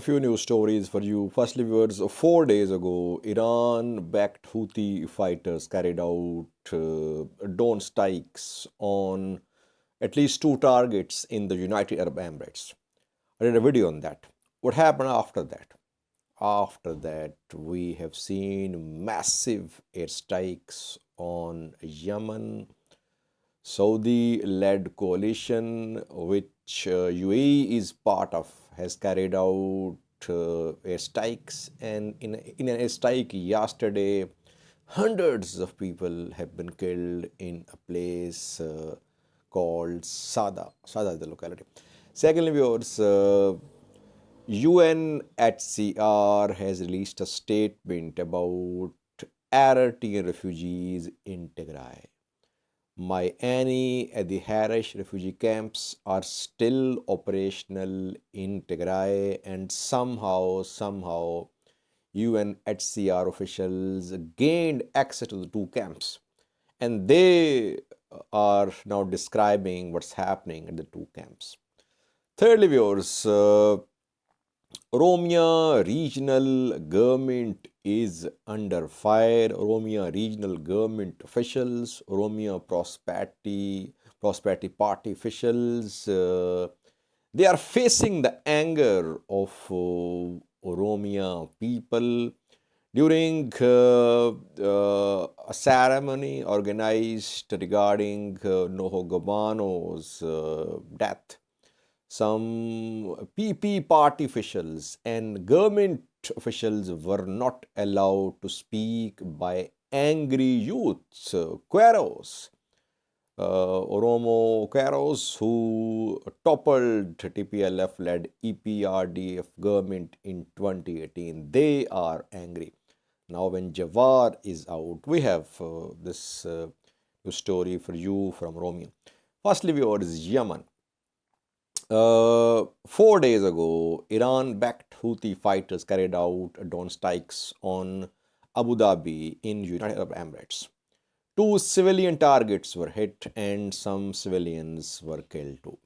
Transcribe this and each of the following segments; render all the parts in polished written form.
few news stories for you. Firstly, viewers, 4 days ago, Iran-backed Houthi fighters carried out drone strikes on at least two targets in the United Arab Emirates. I did a video on that. What happened after that? After that, we have seen massive airstrikes on Yemen. Saudi-led coalition, which UAE is part of, has carried out airstrikes, and in an airstrike yesterday, hundreds of people have been killed in a place called Sada. Sada is the locality. Secondly, viewers, UNHCR has released a statement about Eritrean refugees in Tigray. The Harish refugee camps are still operational in Tigray, and somehow UNHCR officials gained access to the two camps, and they are now describing what's happening at the two camps. Thirdly, viewers, Oromia regional government is under fire. Oromia regional government officials, Oromia Prosperity Party officials, they are facing the anger of Oromia people during a ceremony organized regarding Noho Gabano's death. Some PP party officials and government officials were not allowed to speak by angry youths, Queros, Oromo Queros, who toppled TPLF-led EPRDF government in 2018. They are angry. Now when Jawar is out, we have this story for you from Oromia. Firstly, viewers, Yemen. 4 days ago, Iran-backed Houthi fighters carried out drone strikes on Abu Dhabi in United Arab Emirates. Two civilian targets were hit and some civilians were killed too.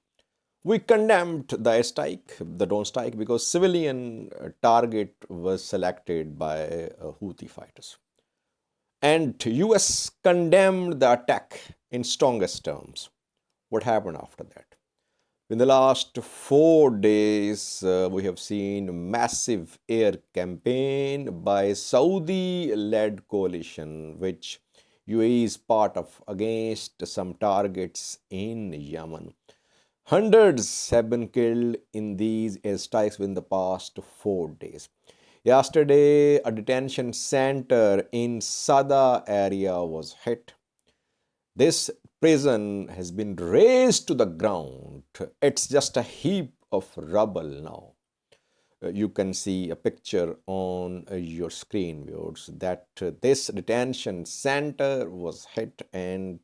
We condemned the airstrike, the drone strike, because civilian target was selected by Houthi fighters. And US condemned the attack in strongest terms. What happened after that? In the last 4 days, we have seen massive air campaign by Saudi-led coalition, which UAE is part of, against some targets in Yemen. Hundreds have been killed in these airstrikes within the past 4 days. Yesterday, a detention center in Sada area was hit. This prison has been razed to the ground. It's just a heap of rubble now. You can see a picture on your screen, viewers, that this detention center was hit, and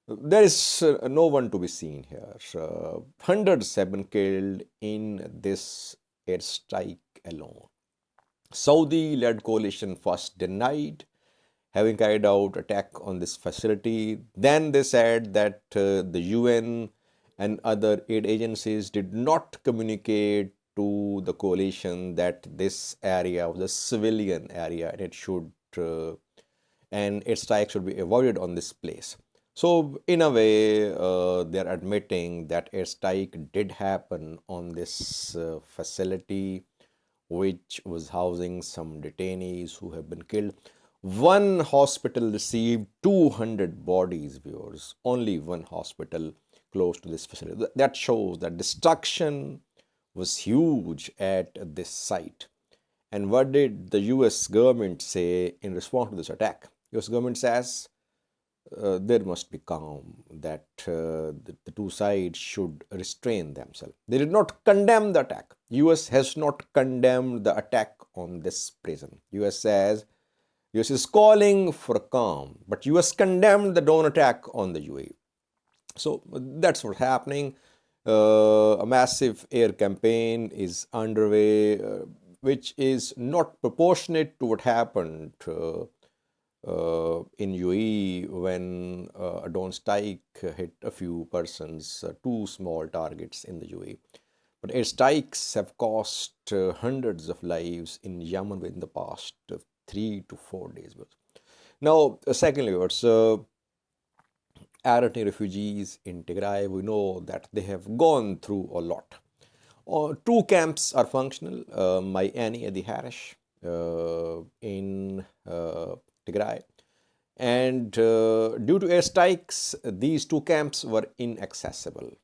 there is no one to be seen here. Hundreds have been killed in this airstrike alone. Saudi-led coalition first denied having carried out attack on this facility. Then they said that the UN and other aid agencies did not communicate to the coalition that this area was a civilian area and it should and airstrikes should be avoided on this place. So in a way, they're admitting that airstrike did happen on this facility, which was housing some detainees who have been killed. One hospital received 200 bodies, viewers. Only one hospital close to this facility. That shows that destruction was huge at this site. And what did the US government say in response to this attack? US government says there must be calm, that the two sides should restrain themselves. They did not condemn the attack. US has not condemned the attack on this prison. US says US is calling for calm, but US condemned the drone attack on the UAE. So that's what's happening. A massive air campaign is underway, which is not proportionate to what happened in UAE when a drone strike hit a few persons, two small targets in the UAE. But airstrikes have cost hundreds of lives in Yemen within the past 3 to 4 days. Now, secondly, Eritrean refugees in Tigray, we know that they have gone through a lot. Two camps are functional, Mayani and the Harish in Tigray. And due to airstrikes, these two camps were inaccessible.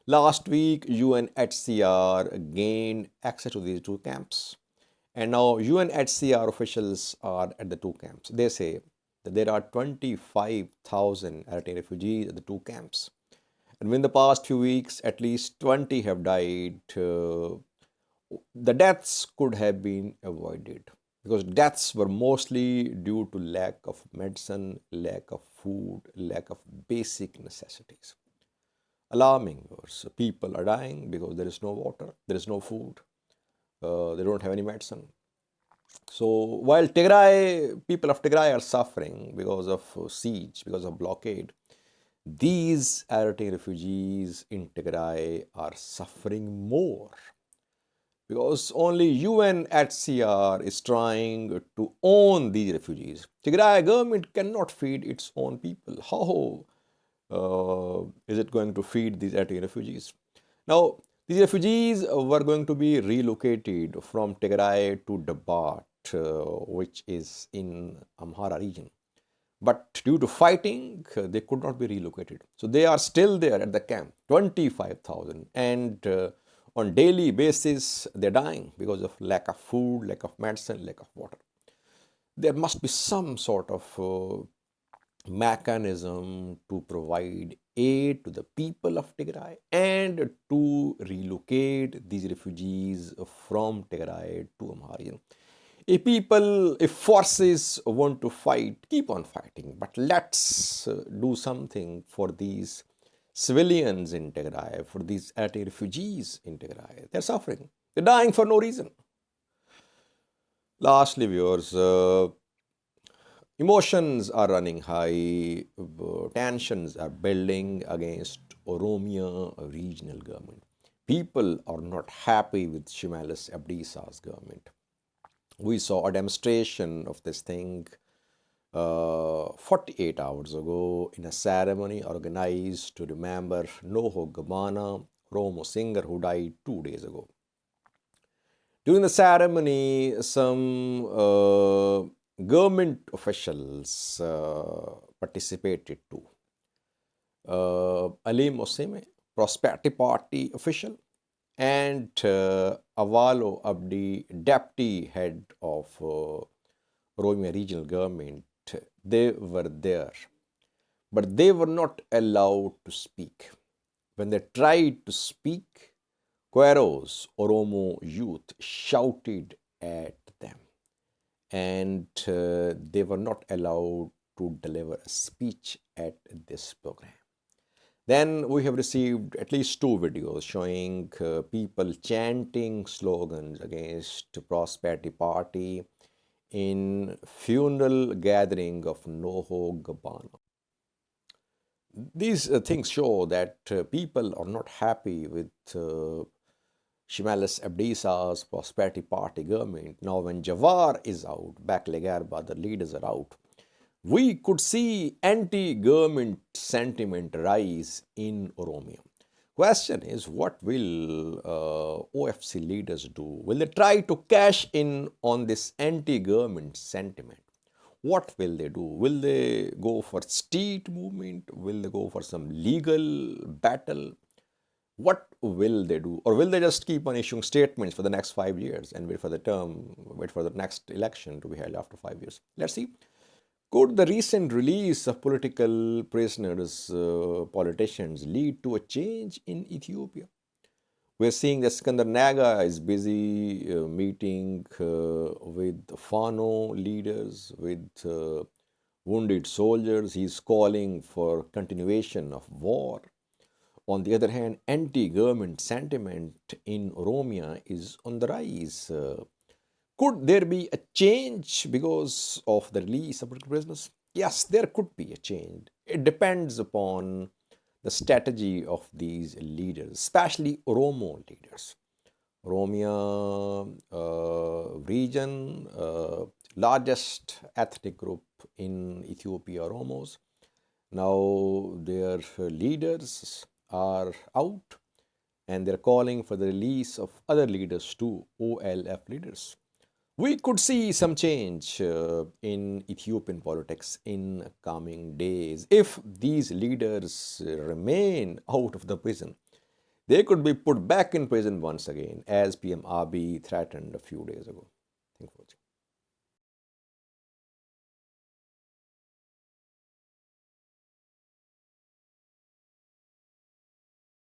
Last week, UNHCR gained access to these two camps. And now UNHCR officials are at the two camps. They say that there are 25,000 Eritrean refugees at the two camps. And within the past few weeks, at least 20 have died. The deaths could have been avoided because deaths were mostly due to lack of medicine, lack of food, lack of basic necessities. Alarming. People are dying because there is no water, there is no food, they don't have any medicine. So while people of Tigray are suffering because of siege, because of blockade, these Eritrean refugees in Tigray are suffering more because only UNHCR is trying to own these refugees. Tigray government cannot feed its own people. How is it going to feed these Eritrean refugees? Now, these refugees were going to be relocated from Tigray to Dabat, which is in Amhara region. But due to fighting, they could not be relocated. So they are still there at the camp, 25,000. And on daily basis, they're dying because of lack of food, lack of medicine, lack of water. There must be some sort of mechanism to provide aid to the people of Tigray and to relocate these refugees from Tigray to Amhara. If forces want to fight, keep on fighting, but let's do something for these civilians in Tigray, for these refugees in Tigray. They're suffering. They're dying for no reason. Lastly, viewers, emotions are running high, tensions are building against Oromia regional government. People are not happy with Shimalis Abdisa's government. We saw a demonstration of this thing 48 hours ago in a ceremony organized to remember Noho Gabana, Oromo singer who died 2 days ago. During the ceremony, some government officials participated too. Ali Moseme, Prosperity Party official, and Avalo Abdi, deputy head of Oromia regional government, they were there. But they were not allowed to speak. When they tried to speak, Queros, Oromo youth, shouted at them. And they were not allowed to deliver a speech at this program. Then we have received at least 2 videos showing people chanting slogans against Prosperity Party in funeral gathering of Noho Gabana. These things show that people are not happy with Shimalis Abdisa's Prosperity Party government. Now when Jawar is out, Baklegarba, the leaders are out, we could see anti-government sentiment rise in Oromia. Question is, what will OFC leaders do? Will they try to cash in on this anti-government sentiment? What will they do? Will they go for street movement? Will they go for some legal battle? What will they do? Or will they just keep on issuing statements for the next 5 years and wait for the next election to be held after 5 years? Let's see. Could the recent release of political prisoners, politicians, lead to a change in Ethiopia? We're seeing that Skandar Naga is busy meeting with Fano leaders, with wounded soldiers. He's calling for continuation of war. On the other hand, anti-government sentiment in Oromia is on the rise. Could there be a change because of the release of political prisoners? Yes, there could be a change. It depends upon the strategy of these leaders, especially Oromo leaders. Oromia region, largest ethnic group in Ethiopia, Oromos. Now their leaders are out and they're calling for the release of other leaders too, OLF leaders. We could see some change in Ethiopian politics in coming days. If these leaders remain out of the prison, they could be put back in prison once again, as PM Abiy threatened a few days ago. Thank you for watching.